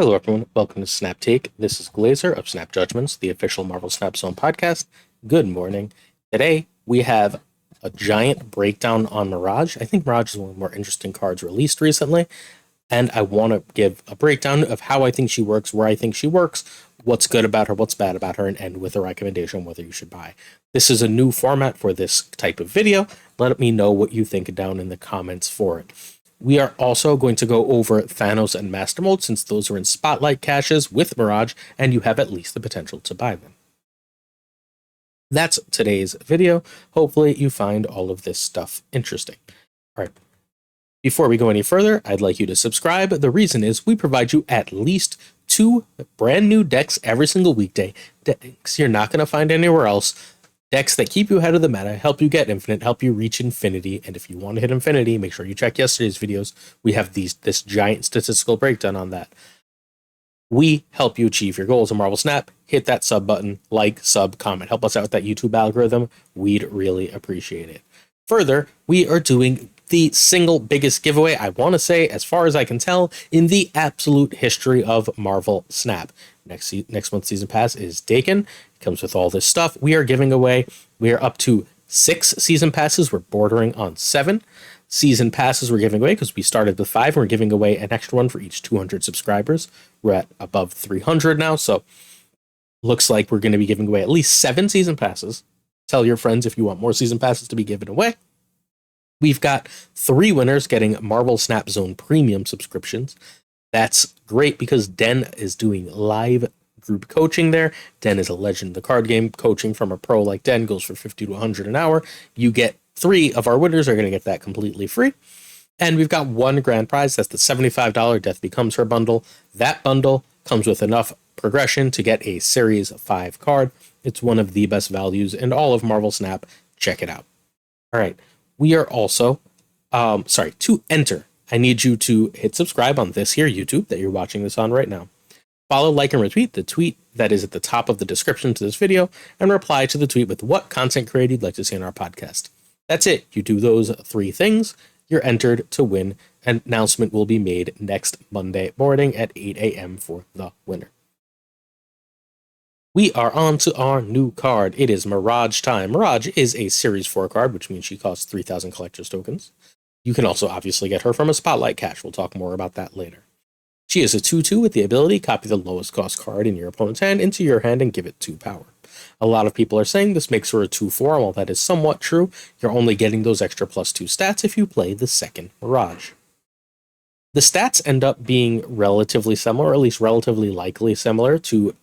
Hello, everyone. Welcome to Snap Take. This is Glazer of Snap Judgments, the official Marvel Snap Zone podcast. Good morning. Today, we have a giant breakdown on Mirage. I think Mirage is one of the more interesting cards released recently, and I want to give a breakdown of how I think she works, where I think she works, what's good about her, what's bad about her, and end with a recommendation on whether you should buy. This is a new format for this type of video. Let me know what you think down in the comments for it. We are also going to go over Thanos and Master Mold, since those are in Spotlight caches with Mirage, and you have at least the potential to buy them. That's today's video. Hopefully you find all of this stuff interesting. All right. Before we go any further, I'd like you to subscribe. The reason is we provide you at least 2 brand new decks every single weekday. Decks you're not going to find anywhere else. Decks that keep you ahead of the meta, help you get infinite, help you reach infinity. And if you want to hit infinity, make sure you check yesterday's videos. We have this giant statistical breakdown on that. We help you achieve your goals in Marvel Snap. Hit that sub button, like, sub, comment. Help us out with that YouTube algorithm. We'd really appreciate it. Further, we are doing the single biggest giveaway, I want to say, as far as I can tell, in the absolute history of Marvel Snap. Next month's season pass is Dakin. It comes with all this stuff. We are giving away, we are up to 6 season passes. We're bordering on 7 season passes we're giving away because we started with 5 and we're giving away an extra one for each 200 subscribers. We're at above 300 now, so looks like we're going to be giving away at least 7 season passes. Tell your friends if you want more season passes to be given away. We've got 3 winners getting Marvel Snap Zone premium subscriptions. That's great because Den is doing live group coaching there. Den is a legend in the card game. Coaching from a pro like Den goes for 50 to 100 an hour. You get 3 of our winners are going to get that completely free. And we've got 1 grand prize. That's the $75 Death Becomes Her bundle. That bundle comes with enough progression to get a Series 5 card. It's one of the best values in all of Marvel Snap. Check it out. All right. We are also, to enter, I need you to hit subscribe on this here YouTube that you're watching this on right now. Follow, like, and retweet the tweet that is at the top of the description to this video, and reply to the tweet with what content created you'd like to see on our podcast. That's it. You do those 3 things, you're entered to win. An announcement will be made next Monday morning at 8 a.m. for the winner. We are on to our new card. It is Mirage time. Mirage is a Series 4 card, which means she costs 3,000 collector's tokens. You can also obviously get her from a Spotlight cache. We'll talk more about that later. She is a 2/2 with the ability copy the lowest cost card in your opponent's hand into your hand and give it 2 power. A lot of people are saying this makes her a 2/4. While that is somewhat true, you're only getting those extra +2 stats if you play the second Mirage. The stats end up being relatively similar, or at least relatively likely similar to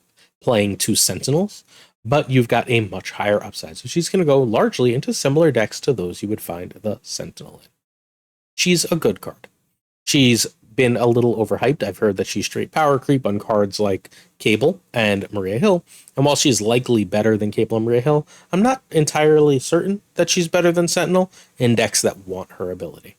playing 2 Sentinels, but you've got a much higher upside. So she's going to go largely into similar decks to those you would find the Sentinel in. She's a good card. She's been a little overhyped. I've heard that she's straight power creep on cards like Cable and Maria Hill. And while she's likely better than Cable and Maria Hill, I'm not entirely certain that she's better than Sentinel in decks that want her ability.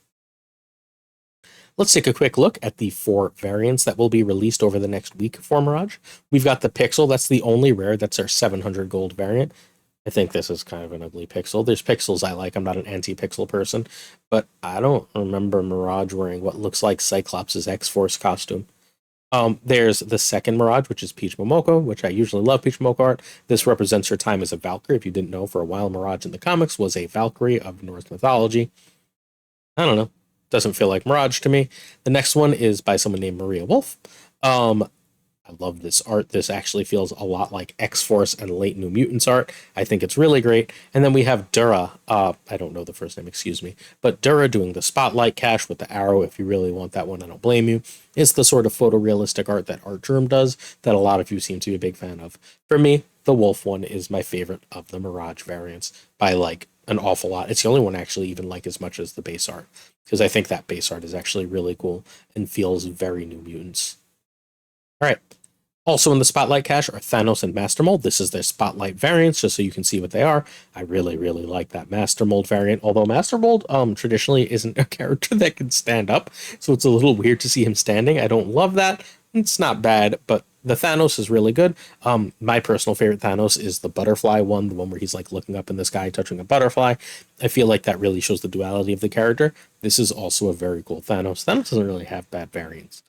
Let's take a quick look at the 4 variants that will be released over the next week for Mirage. We've got the Pixel. That's the only rare. That's our 700 gold variant. I think this is kind of an ugly Pixel. There's Pixels I like. I'm not an anti-Pixel person, but I don't remember Mirage wearing what looks like Cyclops' X-Force costume. There's the second Mirage, which is Peach Momoko, which I usually love Peach Momoko art. This represents her time as a Valkyrie. If you didn't know, for a while, Mirage in the comics was a Valkyrie of Norse mythology. I don't know. Doesn't feel like Mirage to me. The next one is by someone named Maria Wolf. I love this art. This actually feels a lot like X-Force and Late New Mutants art. I think it's really great. And then we have Dura. I don't know the first name, excuse me. But Dura doing the Spotlight cache with the arrow. If you really want that one, I don't blame you. It's the sort of photorealistic art that Art Germ does that a lot of you seem to be a big fan of. For me, the Wolf one is my favorite of the Mirage variants by like an awful lot. It's the only one I actually even like as much as the base art, because I think that base art is actually really cool and feels very New Mutants. All right. Also in the Spotlight cache are Thanos and Master Mold. This is their Spotlight variants, just so you can see what they are. I really, really like that Master Mold variant, although Master Mold traditionally isn't a character that can stand up, so it's a little weird to see him standing. I don't love that. It's not bad, but the Thanos is really good. My personal favorite Thanos is the butterfly one, the one where he's like looking up in the sky, touching a butterfly. I feel like that really shows the duality of the character. This is also a very cool Thanos. Thanos doesn't really have bad variants.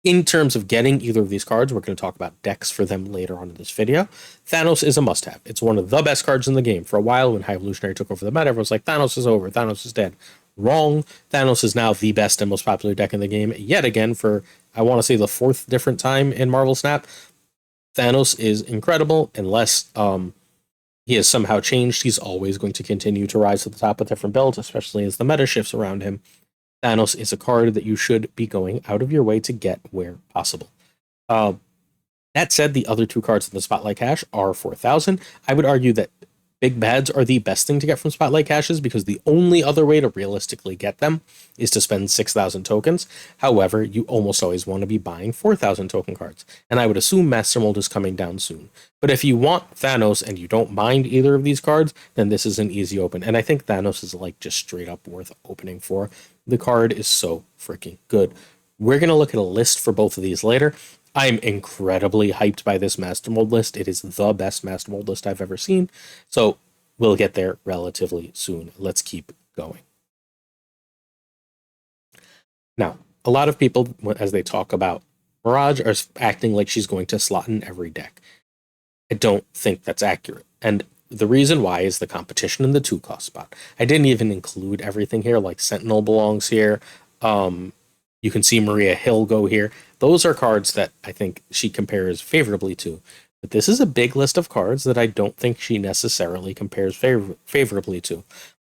In terms of getting either of these cards, we're going to talk about decks for them later on in this video. Thanos is a must-have. It's one of the best cards in the game. For a while, when High Evolutionary took over the meta, everyone's like, Thanos is over, Thanos is dead. Wrong. Thanos is now the best and most popular deck in the game, yet again, for, I want to say, the 4th different time in Marvel Snap. Thanos is incredible, unless he has somehow changed. He's always going to continue to rise to the top of different builds, especially as the meta shifts around him. Thanos is a card that you should be going out of your way to get where possible. That said, the other 2 cards in the Spotlight Cache are 4,000. I would argue that Big Bads are the best thing to get from Spotlight Caches because the only other way to realistically get them is to spend 6,000 tokens. However, you almost always want to be buying 4,000 token cards, and I would assume Master Mold is coming down soon. But if you want Thanos and you don't mind either of these cards, then this is an easy open, and I think Thanos is like just straight up worth opening for. The card is so freaking good. We're going to look at a list for both of these later. I'm incredibly hyped by this Master Mold list. It is the best Master Mold list I've ever seen. So we'll get there relatively soon. Let's keep going. Now, a lot of people, as they talk about Mirage, are acting like she's going to slot in every deck. I don't think that's accurate. And the reason why is the competition in the 2-cost spot. I didn't even include everything here, like Sentinel belongs here. You can see Maria Hill go here. Those are cards that I think she compares favorably to. But this is a big list of cards that I don't think she necessarily compares favorably to.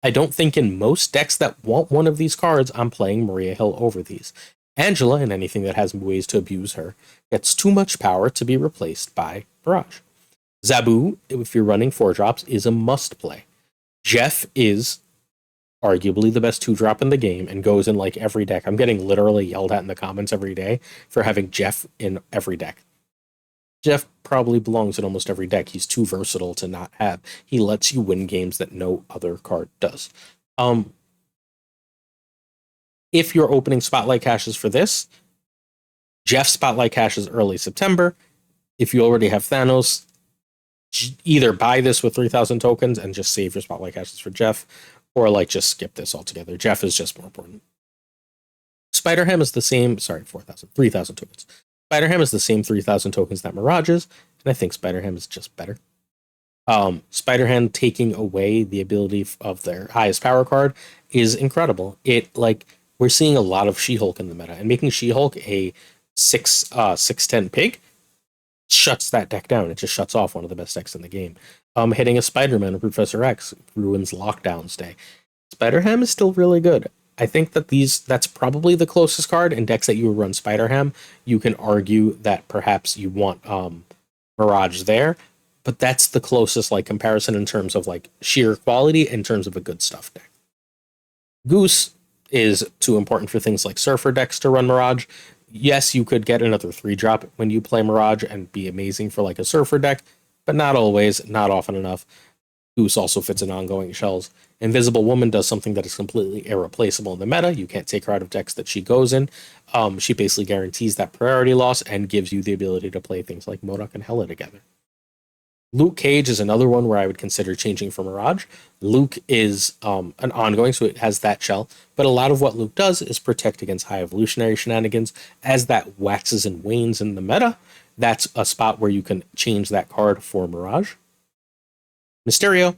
I don't think in most decks that want one of these cards, I'm playing Maria Hill over these. Angela, and anything that has ways to abuse her, gets too much power to be replaced by Mirage. Zabu, if you're running 4-drops, is a must-play. Jeff is arguably the best 2-drop in the game and goes in like every deck. I'm getting literally yelled at in the comments every day for having Jeff in every deck. Jeff probably belongs in almost every deck. He's too versatile to not have. He lets you win games that no other card does. If you're opening Spotlight Caches for this, Jeff Spotlight Caches early September. If you already have Thanos, either buy this with 3,000 tokens and just save your Spotlight Caches for Jeff, or like just skip this altogether. Jeff is just more important. Spider-Ham is the same, 3,000 tokens. Spider-Ham is the same 3,000 tokens that Mirage is, and I think Spider-Ham is just better. Spider-Ham taking away the ability of their highest power card is incredible. We're seeing a lot of She-Hulk in the meta, and making She-Hulk a 6/10 pig shuts that deck down. It just shuts off one of the best decks in the game. Hitting a Spider-Man or Professor X ruins Lockdown Stay. Spider-Ham is still really good. I think that that's probably the closest card in decks that you would run Spider-Ham. You can argue that perhaps you want Mirage there, but that's the closest comparison in terms of sheer quality in terms of a good stuff deck. Goose is too important for things like Surfer decks to run Mirage. Yes, you could get another 3-drop when you play Mirage and be amazing for a Surfer deck, but not always, not often enough. Goose also fits in ongoing shells. Invisible Woman does something that is completely irreplaceable in the meta. You can't take her out of decks that she goes in. She basically guarantees that priority loss and gives you the ability to play things like MODOK and Hela together. Luke Cage is another one where I would consider changing for Mirage. Luke is an ongoing, so it has that shell, but a lot of what Luke does is protect against High Evolutionary shenanigans. As that waxes and wanes in the meta, that's a spot where you can change that card for Mirage. Mysterio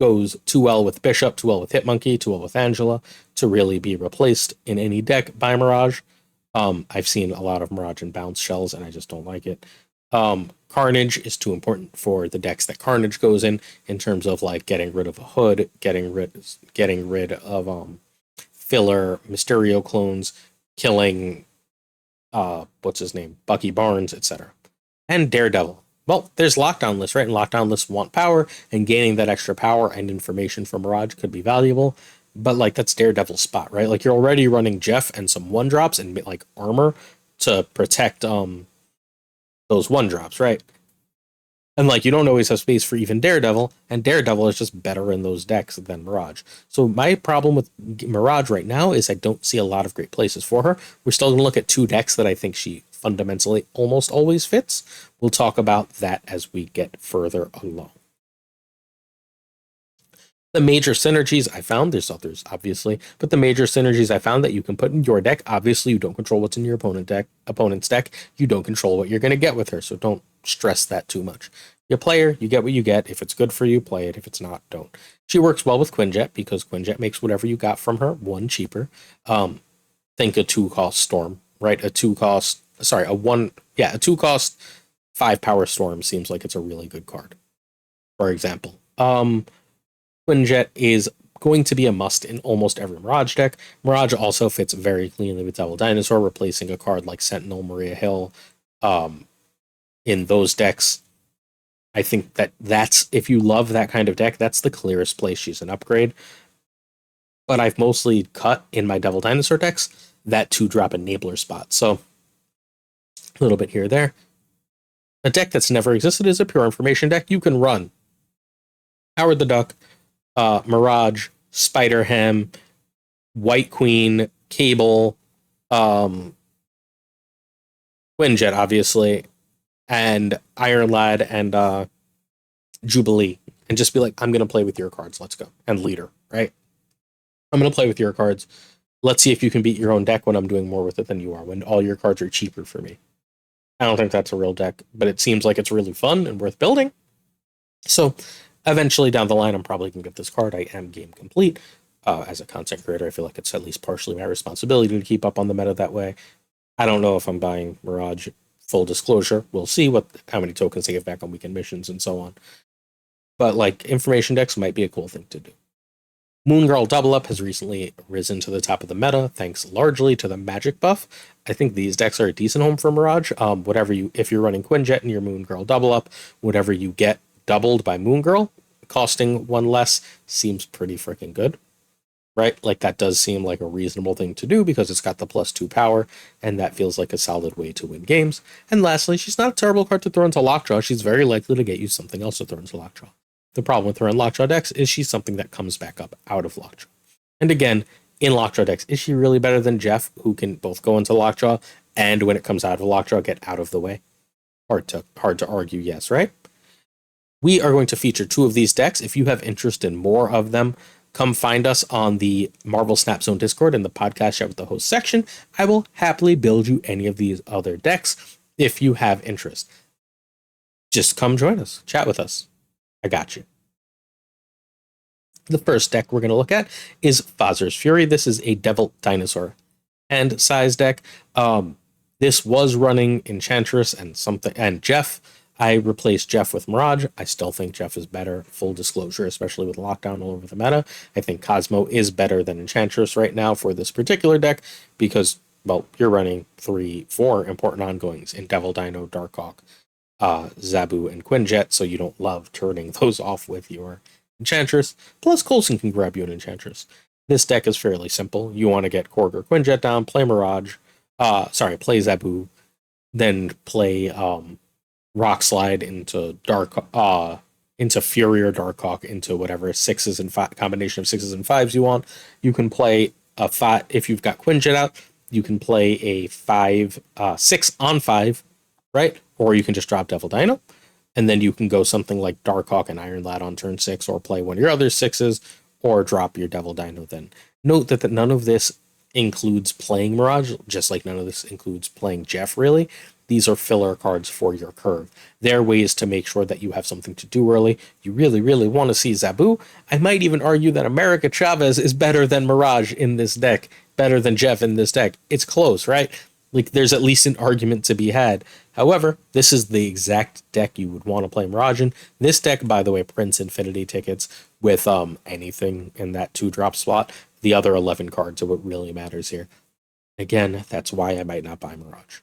goes too well with Bishop, too well with Hitmonkey, too well with Angela to really be replaced in any deck by Mirage. I've seen a lot of Mirage and Bounce shells, and I just don't like it. Carnage is too important for the decks that Carnage goes in terms of getting rid of a Hood, getting rid of filler Mysterio clones, killing Bucky Barnes, etc. And Daredevil. Well, there's lockdown lists, right? And lockdown lists want power, and gaining that extra power and information from Mirage could be valuable. But that's Daredevil's spot, right? You're already running Jeff and some 1-drops and armor to protect those 1-drops, right? And you don't always have space for even Daredevil, and Daredevil is just better in those decks than Mirage. So my problem with Mirage right now is I don't see a lot of great places for her. We're still going to look at 2 decks that I think she fundamentally almost always fits. We'll talk about that as we get further along. The major synergies I found, there's others obviously, but the major synergies I found that you can put in your deck, obviously you don't control what's in your opponent's deck. You don't control what you're going to get with her, so don't stress that too much. You play her, you get what you get. If it's good for you, play it. If it's not, don't. She works well with Quinjet because Quinjet makes whatever you got from her one cheaper. Think a 2-cost storm, right? A 2-cost 5-power storm seems like it's a really good card. For example, Quinjet is going to be a must in almost every Mirage deck. Mirage also fits very cleanly with Devil Dinosaur, replacing a card like Sentinel, Maria Hill. In those decks, I think that's, if you love that kind of deck, that's the clearest place she's an upgrade. But I've mostly cut in my Devil Dinosaur decks that 2-drop enabler spot. So a little bit here or there. A deck that's never existed is a pure information deck. You can run Howard the Duck, Mirage, Spider Ham, White Queen, Cable, Quinjet, obviously, and Iron Lad and Jubilee, and just be like, I'm going to play with your cards. Let's go. And Leader, right? I'm going to play with your cards. Let's see if you can beat your own deck when I'm doing more with it than you are, when all your cards are cheaper for me. I don't think that's a real deck, but it seems like it's really fun and worth building. So eventually down the line, I'm probably going to get this card. I am game complete. As a content creator, I feel like it's at least partially my responsibility to keep up on the meta that way. I don't know if I'm buying Mirage, full disclosure. We'll see how many tokens they give back on weekend missions and so on. But like, information decks might be a cool thing to do. Moon Girl Double Up has recently risen to the top of the meta, thanks largely to the magic buff. I think these decks are a decent home for Mirage. If you're running Quinjet and your Moon Girl Double Up, whatever you get doubled by Moon Girl, costing 1 less, seems pretty freaking good, right? Like, that does seem like a reasonable thing to do because it's got the +2 power, and that feels like a solid way to win games. And lastly, she's not a terrible card to throw into Lockjaw. She's very likely to get you something else to throw into Lockjaw. The problem with her in Lockjaw decks is she's something that comes back up out of Lockjaw. And again, in Lockjaw decks, is she really better than Jeff, who can both go into Lockjaw and when it comes out of Lockjaw, get out of the way? Hard to argue yes, right? We are going to feature 2 of these decks. If you have interest in more of them, come find us on the Marvel Snap Zone Discord in the podcast chat with the host section. I will happily build you any of these other decks if you have interest. Just come join us, chat with us. I got you. The first deck we're going to look at is Fazer's Fury. This is a Devil Dinosaur and size deck. This was running Enchantress and Jeff. I replaced Jeff with Mirage. I still think Jeff is better, full disclosure, especially with Lockdown all over the meta. I think Cosmo is better than Enchantress right now for this particular deck because, well, you're running 4 important ongoings in Devil Dino, Darkhawk, Zabu, and Quinjet, so you don't love turning those off with your Enchantress. Plus, Coulson can grab you an Enchantress. This deck is fairly simple. You want to get Korg or Quinjet down, play Mirage, play Zabu, then play Rock Slide into into Fury or Darkhawk, into whatever combination of 6s and 5s you want. You can play a 5 if you've got Quinjet out. You can play a 6 on 5, right? Or you can just drop Devil Dino, and then you can go something like Darkhawk and Iron Lad on turn 6, or play one of your other 6s, or drop your Devil Dino. Then note that none of this includes playing Mirage, just like none of this includes playing Jeff. Really, these are filler cards for your curve. They're ways to make sure that you have something to do early. You really, really want to see Zabu. I might even argue that America Chavez is better than Mirage in this deck, better than Jeff in this deck. It's close, right? Like, there's at least an argument to be had. However, this is the exact deck you would want to play Mirage in. This deck, by the way, prints Infinity tickets with anything in that 2-drop slot. The other 11 cards are what really matters here. Again, that's why I might not buy Mirage.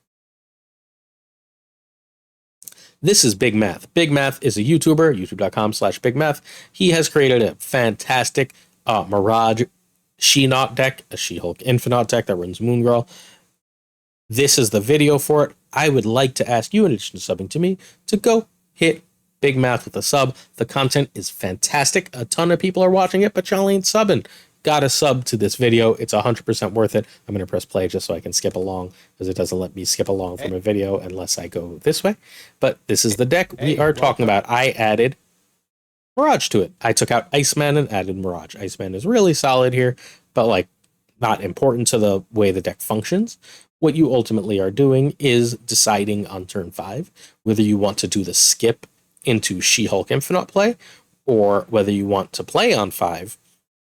This is Big Math. Big Math is a YouTuber, youtube.com/BigMath. He has created a fantastic Mirage She-Naut deck, a She-Hulk Infinite deck that runs Moon Girl. This is the video for it. I would like to ask you, in addition to subbing to me, to go hit Big Math with a sub. The content is fantastic. A ton of people are watching it, but y'all ain't subbing. Gotta sub to this video. It's 100% worth it. I'm going to press play just so I can skip along, because it doesn't let me skip along from a video unless I go this way. But this is the deck we are talking about. I added Mirage to it. I took out Iceman and added Mirage. Iceman is really solid here, but like not important to the way the deck functions. What you ultimately are doing is deciding on turn 5 whether you want to do the skip into She-Hulk Infinite play, or whether you want to play on 5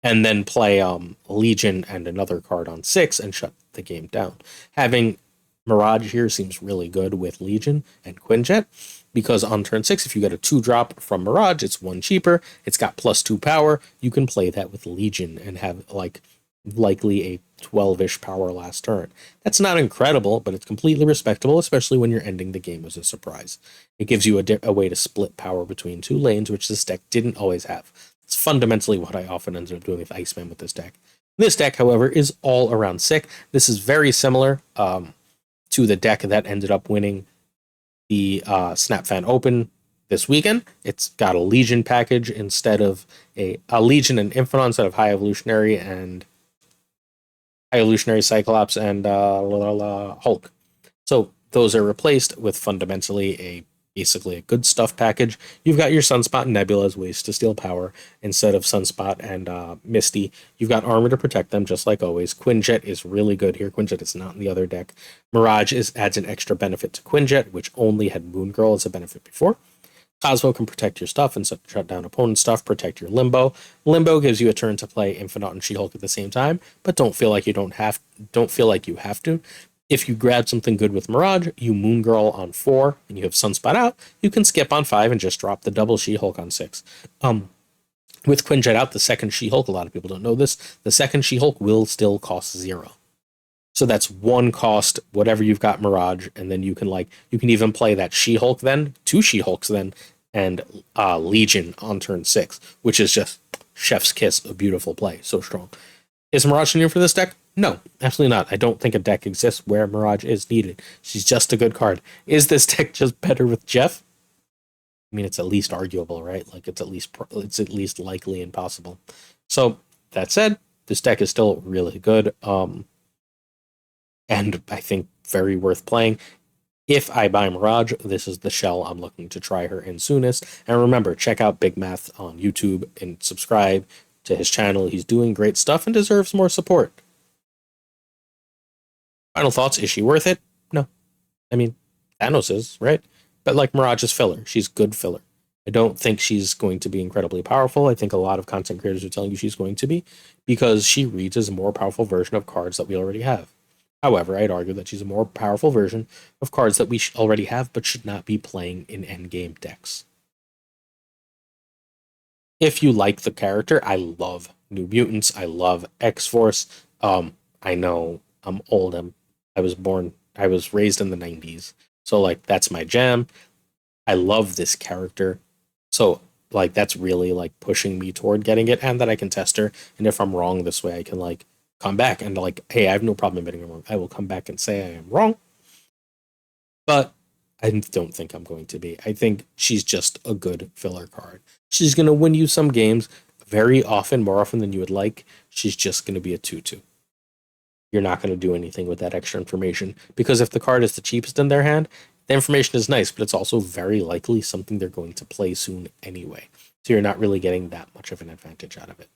and then play Legion and another card on 6 and shut the game down. Having Mirage here seems really good with Legion and Quinjet, because on turn 6, if you get a 2-drop from Mirage, it's 1 cheaper, it's got +2 power, you can play that with Legion and have like likely a 12-ish power last turn. That's not incredible, but it's completely respectable, especially when you're ending the game as a surprise. It gives you a way to split power between 2 lanes, which this deck didn't always have. It's fundamentally what I often ended up doing with Iceman with this deck. This deck, however, is all around sick. This is very similar to the deck that ended up winning the Snap Fan Open this weekend. It's got a Legion package instead of a Legion and Infinite instead of High Evolutionary and High Evolutionary Cyclops and Hulk. So those are replaced with fundamentally basically a good stuff package. You've got your Sunspot and Nebula as ways to steal power instead of Sunspot and Misty. You've got armor to protect them, just like always. Quinjet is really good here. Quinjet is not in the other deck. Mirage adds an extra benefit to Quinjet, which only had Moon Girl as a benefit before. Cosmo can protect your stuff and shut down opponent stuff, protect your Limbo. Limbo gives you a turn to play Infinite and She-Hulk at the same time, but don't feel like you have to. If you grab something good with Mirage, you Moon Girl on 4, and you have Sunspot out, you can skip on 5 and just drop the double She-Hulk on 6. With Quinjet out, the second She-Hulk, a lot of people don't know this, the second She-Hulk will still cost 0. So that's 1 cost, whatever you've got Mirage, and then you can even play that She-Hulk then, 2 She-Hulks then, and Legion on turn 6, which is just chef's kiss, a beautiful play, so strong. Is Mirage needed for this deck? No, absolutely not. I don't think a deck exists where Mirage is needed. She's just a good card. Is this deck just better with Jeff? I mean, it's at least arguable, right? Like it's at least likely and possible. So that said, this deck is still really good. And I think very worth playing. If I buy Mirage, this is the shell I'm looking to try her in soonest. And remember, check out Big Math on YouTube and subscribe to his channel. He's doing great stuff and deserves more support. Final thoughts, is she worth it? No. I mean, Thanos is, right? But like Mirage is filler. She's good filler. I don't think she's going to be incredibly powerful. I think a lot of content creators are telling you she's going to be, because she reads as a more powerful version of cards that we already have. However, I'd argue that she's a more powerful version of cards that we already have, but should not be playing in endgame decks. If you like the character, I love New Mutants. I love X-Force. I know I'm old. I was raised in the 90s. So like that's my jam. I love this character. So like that's really like pushing me toward getting it, and that I can test her. And if I'm wrong this way, I can like come back and like, hey, I have no problem admitting I'm wrong. I will come back and say I am wrong. But I don't think I'm going to be. I think she's just a good filler card. She's going to win you some games very often, more often than you would like. She's just going to be a 2/2. You're not going to do anything with that extra information, because if the card is the cheapest in their hand, the information is nice, but it's also very likely something they're going to play soon anyway. So you're not really getting that much of an advantage out of it.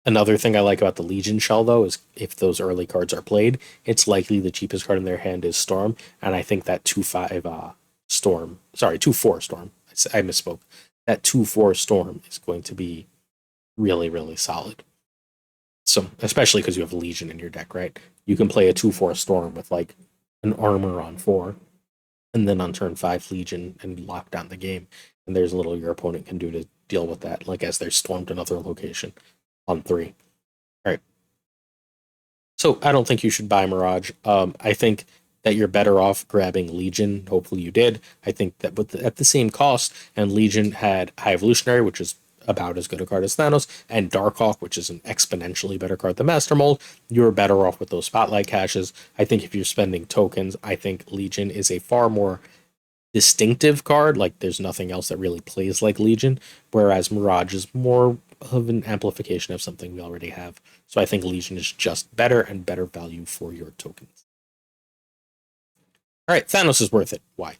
Another thing I like about the Legion shell, though, is if those early cards are played, it's likely the cheapest card in their hand is Storm, and I think that 2/4 Storm, I misspoke. That 2/4 Storm is going to be really, really solid. So, especially because you have Legion in your deck, right? You can play a 2/4 Storm with like an armor on 4, and then on turn 5 Legion and lock down the game. And there's little your opponent can do to deal with that, like as they're stormed another location on 3. All right. So I don't think you should buy Mirage. I think that you're better off grabbing Legion. Hopefully you did. I think that at the same cost, and Legion had High Evolutionary, which is about as good a card as Thanos, and Darkhawk, which is an exponentially better card than Master Mold, you're better off with those Spotlight caches. I think if you're spending tokens, I think Legion is a far more distinctive card. Like there's nothing else that really plays like Legion, whereas Mirage is more of an amplification of something we already have. So I think Legion is just better and better value for your tokens. All right, Thanos is worth it. Why?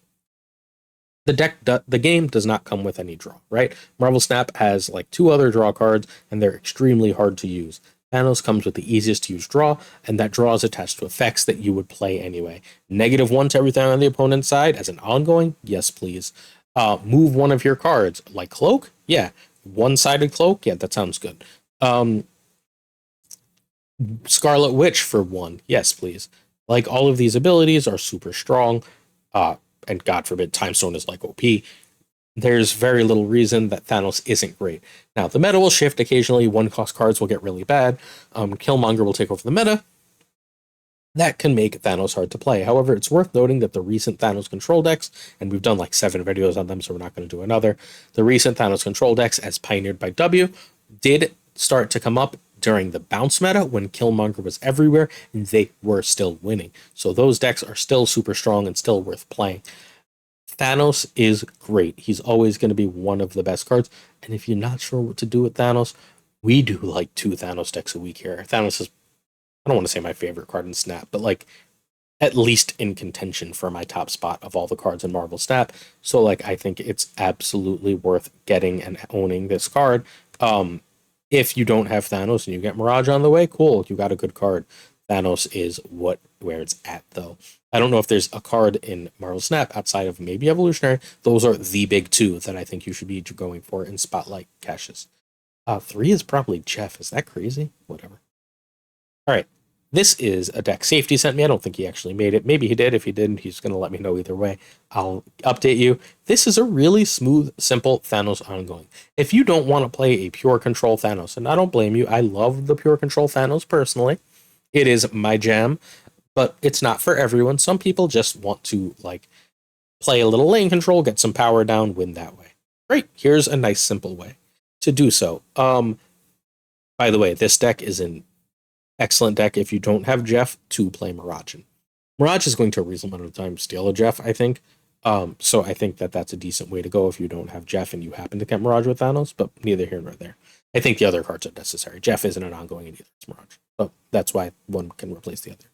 the game does not come with any draw, right? Marvel Snap has like two other draw cards, and they're extremely hard to use. Thanos comes with the easiest to use draw, and that draw is attached to effects that you would play anyway. -1 to everything on the opponent's side as an ongoing, yes please. Move one of your cards, like Cloak, yeah. One-sided Cloak, yeah, that sounds good. Scarlet Witch for 1, yes please. Like, all of these abilities are super strong, and God forbid Time Stone is like OP. There's very little reason that Thanos isn't great. Now, the meta will shift occasionally. One-cost cards will get really bad. Killmonger will take over the meta. That can make Thanos hard to play. However, it's worth noting that the recent Thanos control decks, and we've done like 7 videos on them, so we're not going to do another. The recent Thanos control decks, as pioneered by W, did start to come up during the bounce meta when Killmonger was everywhere, and they were still winning. So those decks are still super strong and still worth playing. Thanos is great. He's always going to be one of the best cards. And if you're not sure what to do with Thanos, we do like 2 Thanos decks a week here. Thanos is, I don't want to say my favorite card in Snap, but like at least in contention for my top spot of all the cards in Marvel Snap. So like I think it's absolutely worth getting and owning this card. If you don't have Thanos and you get Mirage on the way, cool, you got a good card. Thanos is where it's at though. I don't know if there's a card in Marvel Snap outside of maybe Evolutionary. Those are the big 2 that I think you should be going for in Spotlight caches. 3 is probably Jeff. Is that crazy? Whatever. All right. This is a deck Safety sent me. I don't think he actually made it. Maybe he did. If he didn't, he's going to let me know either way. I'll update you. This is a really smooth, simple Thanos ongoing. If you don't want to play a pure control Thanos, and I don't blame you, I love the pure control Thanos personally. It is my jam, but it's not for everyone. Some people just want to like play a little lane control, get some power down, win that way. Great. Here's a nice simple way to do so. By the way, this deck is an excellent deck if you don't have Jeff to play Mirage. Mirage is going to a reasonable amount of time steal a Jeff, I think. So I think that that's a decent way to go if you don't have Jeff and you happen to get Mirage with Thanos, but neither here nor there. I think the other cards are necessary. Jeff isn't an ongoing and either it's Mirage. So that's why one can replace the other.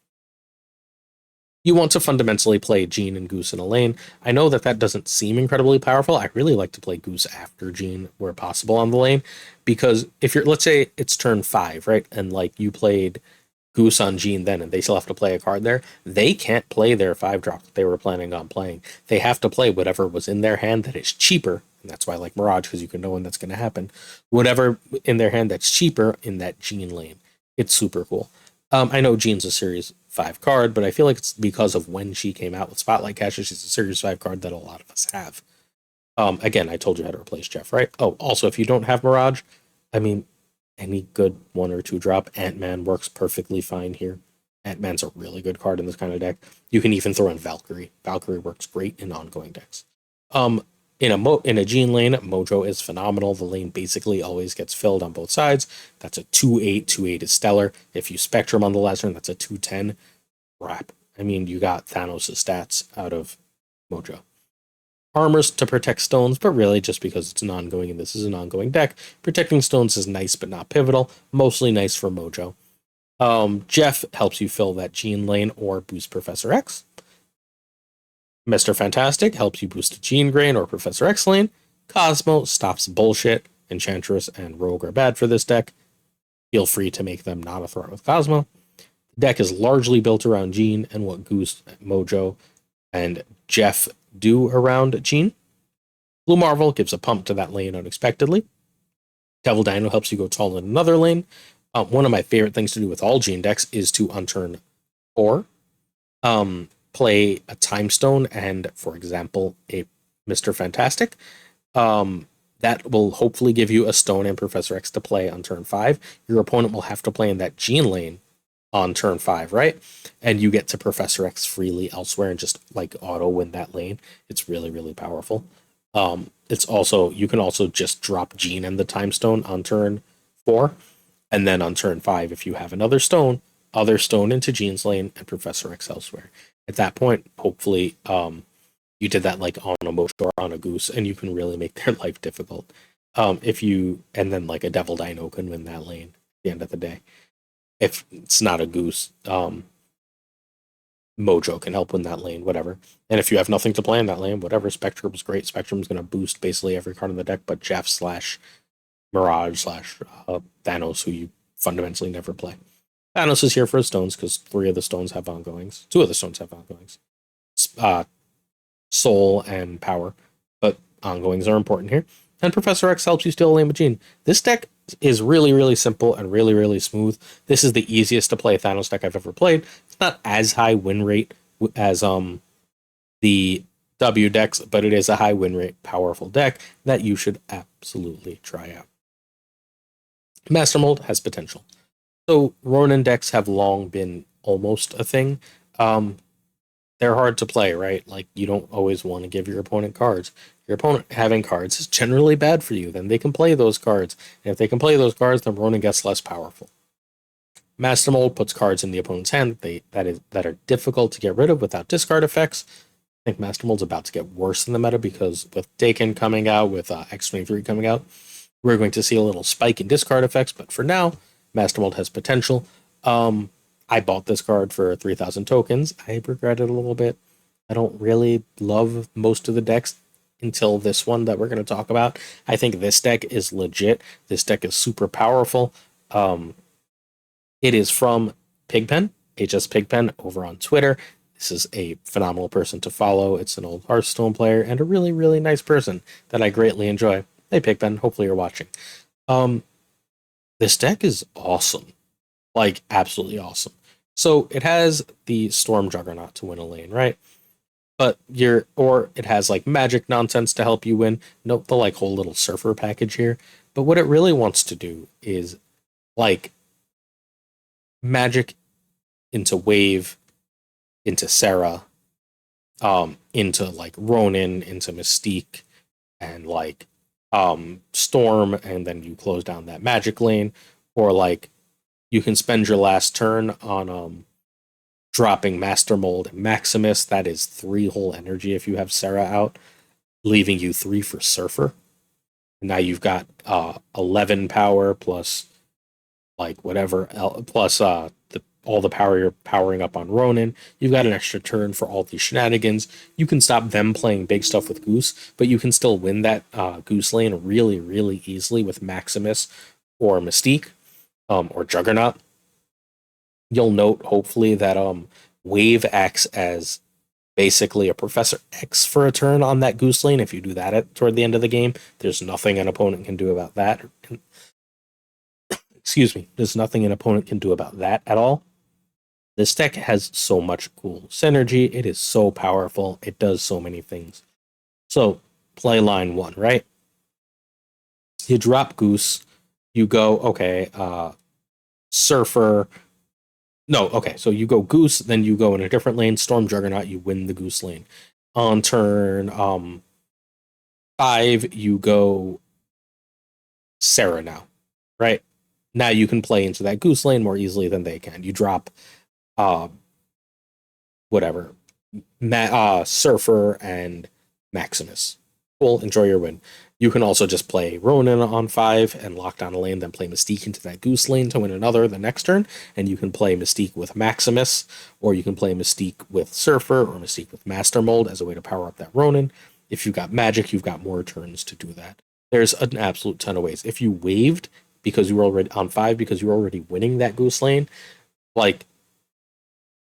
You want to fundamentally play Jean and Goose in a lane. I know that that doesn't seem incredibly powerful. I really like to play Goose after Jean where possible on the lane, because if you're, let's say it's turn 5, right? And like you played Goose on Jean then, and they still have to play a card there, they can't play their 5-drop that they were planning on playing. They have to play whatever was in their hand that is cheaper, and that's why I like Mirage, because you can know when that's going to happen. Whatever in their hand that's cheaper in that Jean lane. It's super cool. I know Jean's a Series 5 card, but I feel like it's because of when she came out with Spotlight caches. She's a Series 5 card that a lot of us have. Again, I told you how to replace Jeff, right? Oh, also, if you don't have Mirage, I mean, any good 1 or 2 drop, Ant-Man works perfectly fine here. Ant-Man's a really good card in this kind of deck. You can even throw in Valkyrie. Valkyrie works great in ongoing decks. In a Jean lane, Mojo is phenomenal. The lane basically always gets filled on both sides. That's a 2/8. 2/8 is stellar. If you Spectrum on the last turn, that's a 2/10. Crap. I mean, you got Thanos' stats out of Mojo. Armors to protect stones, but really just because it's an ongoing and this is an ongoing deck, protecting stones is nice but not pivotal. Mostly nice for Mojo. Jeff helps you fill that Jean lane or boost Professor X. Mr. Fantastic helps you boost a Jean Grain or Professor X lane. Cosmo stops bullshit. Enchantress and Rogue are bad for this deck. Feel free to make them not a threat with Cosmo. The deck is largely built around Jean and what Goose, Mojo, and Jeff do around Jean. Blue Marvel gives a pump to that lane unexpectedly. Devil Dino helps you go tall in another lane. One of my favorite things to do with all Jean decks is to, on turn 4, play a Time Stone and, for example, a Mr. Fantastic. That will hopefully give you a Stone and Professor X to play on turn 5. Your opponent will have to play in that Jean lane on turn 5, right? And you get to Professor X freely elsewhere and just like auto win that lane. It's really, really powerful. It's also, you can also just drop Jean and the Time Stone on turn 4. And then on turn 5, if you have another stone, other stone into Jean's lane and Professor X elsewhere. At that point, hopefully, you did that like on a Mojo or on a Goose, and you can really make their life difficult. And then like a Devil Dino can win that lane at the end of the day. If it's not a Goose, Mojo can help win that lane, whatever. And if you have nothing to play in that lane, whatever, Spectrum's great. Spectrum's going to boost basically every card in the deck, but Jeff slash Mirage slash Thanos, who you fundamentally never play. Thanos is here for his stones because 3 of the stones have ongoings. 2 of the stones have ongoings. Soul and power, but ongoings are important here. And Professor X helps you steal a lane with Gene. This deck is really, really simple and really, really smooth. This is the easiest to play Thanos deck I've ever played. It's not as high win rate as the W decks, but it is a high win rate, powerful deck that you should absolutely try out. Master Mold has potential. So Ronin decks have long been almost a thing. They're hard to play, right? Like, you don't always want to give your opponent cards. Your opponent having cards is generally bad for you. Then they can play those cards. And if they can play those cards, then Ronin gets less powerful. Master Mold puts cards in the opponent's hand that are difficult to get rid of without discard effects. I think Master Mold's about to get worse in the meta because with Dakin coming out, with X23 coming out, we're going to see a little spike in discard effects. But for now, Master Mold has potential. I bought this card for 3,000 tokens. I regret it a little bit. I don't really love most of the decks until this one that we're going to talk about. I think this deck is legit. This deck is super powerful. It is from Pigpen, HS Pigpen, over on Twitter. This is a phenomenal person to follow. It's an old Hearthstone player and a really, really nice person that I greatly enjoy. Hey, Pigpen, hopefully you're watching. This deck is awesome. Like, absolutely awesome. So it has the Storm Juggernaut to win a lane, right? But it has like magic nonsense to help you win. Note the like whole little surfer package here. But what it really wants to do is like magic into Wave, into Sarah, into like Ronin, into Mystique, and like Storm, and then you close down that magic lane, or like you can spend your last turn on dropping Master Mold and Maximus. That is 3 whole energy if you have Sarah out, leaving you 3 for Surfer. And now you've got 11 power plus like whatever, plus all the power you're powering up on Ronin. You've got an extra turn for all these shenanigans. You can stop them playing big stuff with Goose, but you can still win that Goose lane really, really easily with Maximus or Mystique. Or Juggernaut. You'll note, hopefully, that Wave acts as basically a Professor X for a turn on that Goose lane. If you do that toward the end of the game, there's nothing an opponent can do about that. Excuse me. There's nothing an opponent can do about that at all. This deck has so much cool synergy. It is so powerful. It does so many things. So, play line 1, right? You drop Goose. You go, okay, Surfer. No, okay, so you go Goose, then you go in a different lane, Storm Juggernaut, you win the Goose lane. On turn 5, you go Sarah now, right? Now you can play into that Goose lane more easily than they can. You drop whatever, Surfer and Maximus. Cool, enjoy your win. You can also just play Ronin on 5 and lock down a lane, then play Mystique into that Goose lane to win another the next turn, and you can play Mystique with Maximus, or you can play Mystique with Surfer, or Mystique with Master Mold as a way to power up that Ronin. If you've got magic, you've got more turns to do that. There's an absolute ton of ways. If you waved because you were already on 5 because you were already winning that Goose lane, like,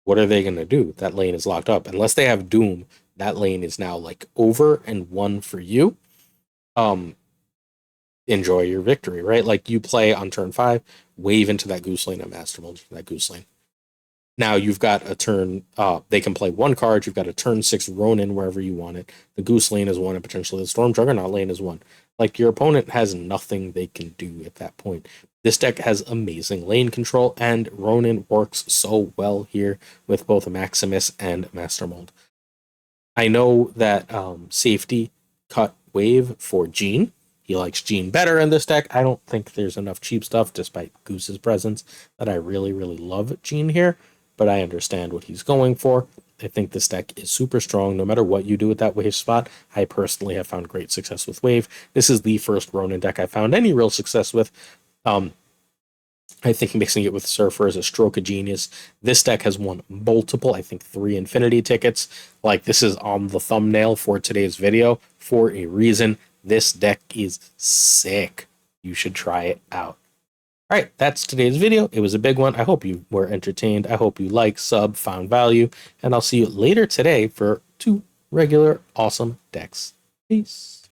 what are they going to do? That lane is locked up. Unless they have Doom, that lane is now like over and won for you. Enjoy your victory, right? Like, you play on turn 5, wave into that Goose lane and Master Mold that Goose lane. Now you've got a turn, they can play 1 card, you've got a turn 6 Ronin wherever you want it. The Goose lane is 1, and potentially the Storm Juggernaut lane is 1. Like, your opponent has nothing they can do at that point. This deck has amazing lane control, and Ronin works so well here with both Maximus and Master Mold. I know that Safety cut Wave for Gene. He likes Gene better in this deck. I don't think there's enough cheap stuff, despite Goose's presence, that I really, really love Gene here, but I understand what he's going for. I think this deck is super strong, no matter what you do with that Wave spot. I personally have found great success with Wave. This is the first Ronin deck I found any real success with. I think mixing it with Surfer is a stroke of genius. This deck has won multiple, I think 3 Infinity tickets. Like, this is on the thumbnail for today's video for a reason. This deck is sick. You should try it out. All right, that's today's video. It was a big one. I hope you were entertained. I hope you liked, sub, found value, and I'll see you later today for 2 regular awesome decks. Peace.